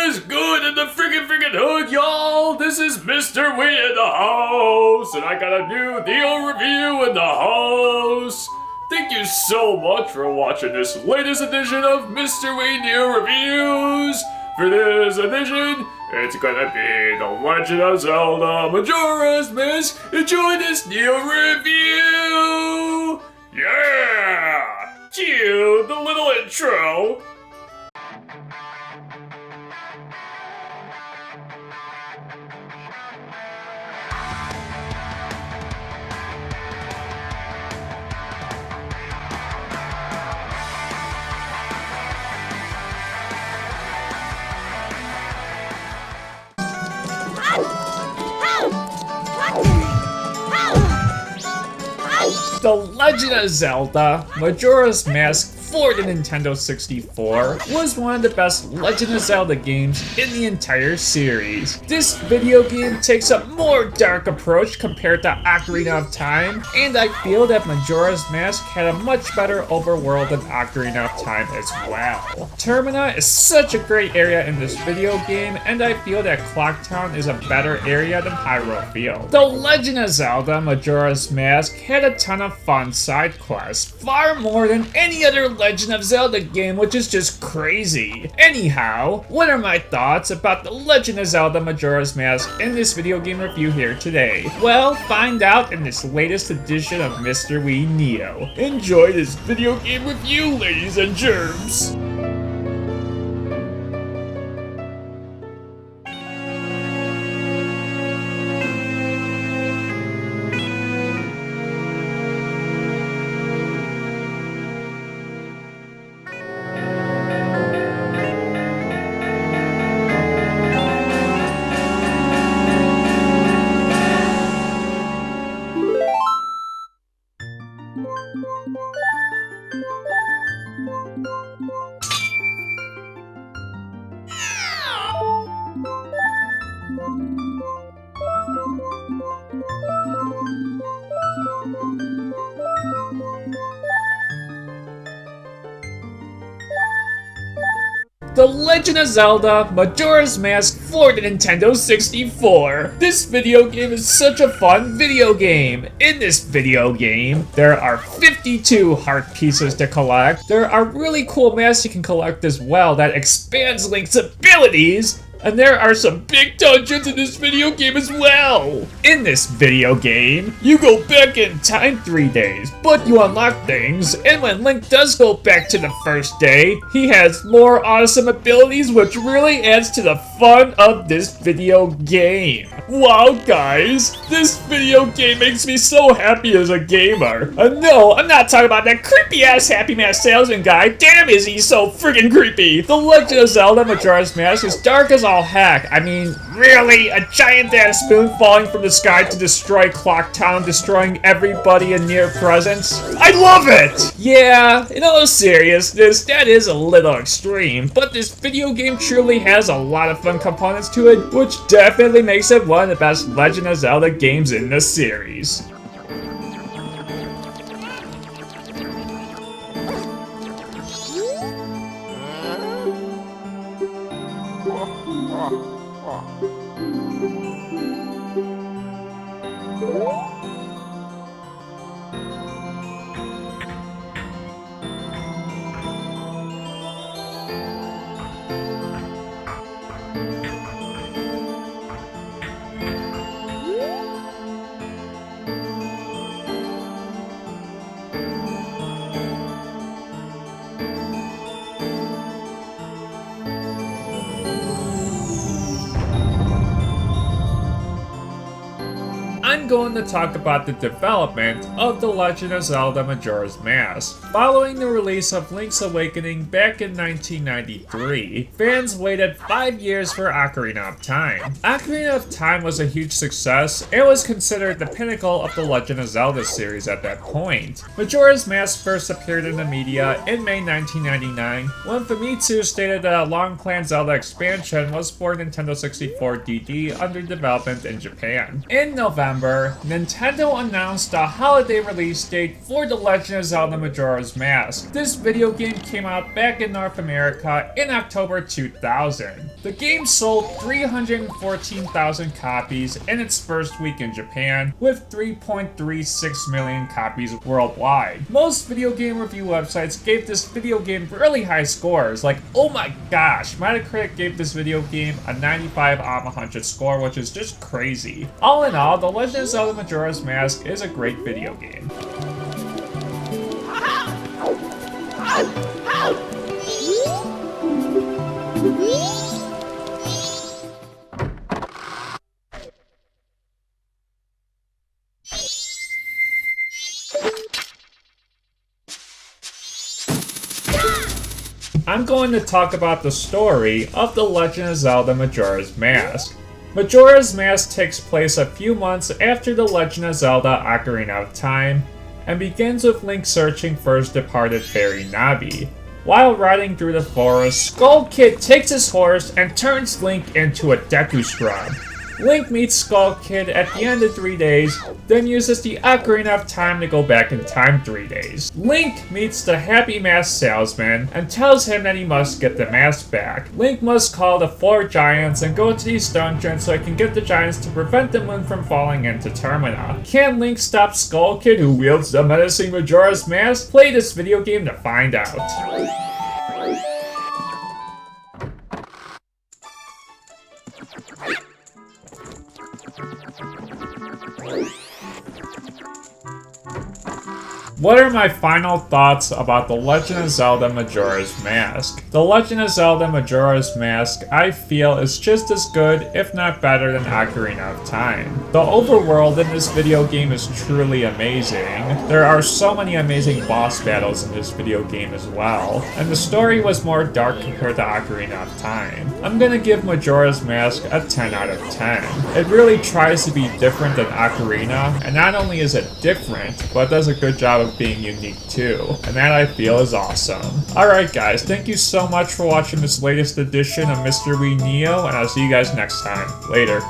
What is good in the freaking hood, y'all? This is Mr. Wee in the house, and I got a new Neo review in the house. Thank you so much for watching this latest edition of Mr. Wee Neo Reviews. For this edition, it's gonna be The Legend of Zelda Majoras, miss. Enjoy this Neo review! Yeah! Cue the little intro. The Legend of Zelda Majora's Mask for the Nintendo 64 was one of the best Legend of Zelda games in the entire series. This video game takes a more dark approach compared to Ocarina of Time, and I feel that Majora's Mask had a much better overworld than Ocarina of Time as well. Termina is such a great area in this video game, and I feel that Clock Town is a better area than Hyrule Field. The Legend of Zelda Majora's Mask had a ton of fun side quests, far more than any other Legend of Zelda game, which is just crazy. Anyhow, what are my thoughts about The Legend of Zelda Majora's Mask in this video game review here today? Well, find out in this latest edition of Mr. Wee Neo. Enjoy this video game review, ladies and germs! The Legend of Zelda Majora's Mask for the Nintendo 64. This video game is such a fun video game. In this video game, there are 52 heart pieces to collect. There are really cool masks you can collect as well that expands Link's abilities. And there are some big dungeons in this video game as well! In this video game, you go back in time 3 days, but you unlock things, and when Link does go back to the first day, he has more awesome abilities, which really adds to the fun of this video game. Wow, guys, this video game makes me so happy as a gamer. No, I'm not talking about that creepy-ass Happy Mask salesman guy. Damn, is he so friggin' creepy! The Legend of Zelda Majora's Mask is dark as all heck. I mean, really? A giant ass spoon falling from the sky to destroy Clock Town, destroying everybody in near presence? I love it! Yeah, in all seriousness, that is a little extreme, but this video game truly has a lot of fun components to it, which definitely makes it one of the best Legend of Zelda games in the series. I'm going to talk about the development of The Legend of Zelda Majora's Mask. Following the release of Link's Awakening back in 1993, fans waited 5 years for Ocarina of Time. Ocarina of Time was a huge success and was considered the pinnacle of the Legend of Zelda series at that point. Majora's Mask first appeared in the media in May 1999 when Famitsu stated that a long-planned Zelda expansion was for Nintendo 64 DD under development in Japan. In November, December, Nintendo announced a holiday release date for The Legend of Zelda Majora's Mask. This video game came out back in North America in October 2000. The game sold 314,000 copies in its first week in Japan, with 3.36 million copies worldwide. Most video game review websites gave this video game really high scores, like, oh my gosh, Metacritic gave this video game a 95 out of 100 score, which is just crazy. All in all, The Legend of Zelda Majora's Mask is a great video game. I'm going to talk about the story of The Legend of Zelda Majora's Mask. Majora's Mask takes place a few months after The Legend of Zelda Ocarina of Time, and begins with Link searching for his departed fairy Navi. While riding through the forest, Skull Kid takes his horse and turns Link into a Deku Scrub. Link meets Skull Kid at the end of 3 days, then uses the Ocarina of Time to go back in time 3 days. Link meets the Happy Mask salesman and tells him that he must get the mask back. Link must call the 4 giants and go to these dungeons so he can get the giants to prevent the moon from falling into Termina. Can Link stop Skull Kid, who wields the menacing Majora's Mask? Play this video game to find out. What are my final thoughts about The Legend of Zelda Majora's Mask? The Legend of Zelda Majora's Mask, I feel, is just as good, if not better, than Ocarina of Time. The overworld in this video game is truly amazing. There are so many amazing boss battles in this video game as well, and the story was more dark compared to Ocarina of Time. I'm gonna give Majora's Mask a 10 out of 10. It really tries to be different than Ocarina, and not only is it different, but does a good job of being unique too, and that I feel is awesome. Alright guys, thank you so much for watching this latest edition of Mr. Wii Neo, and I'll see you guys next time. Later.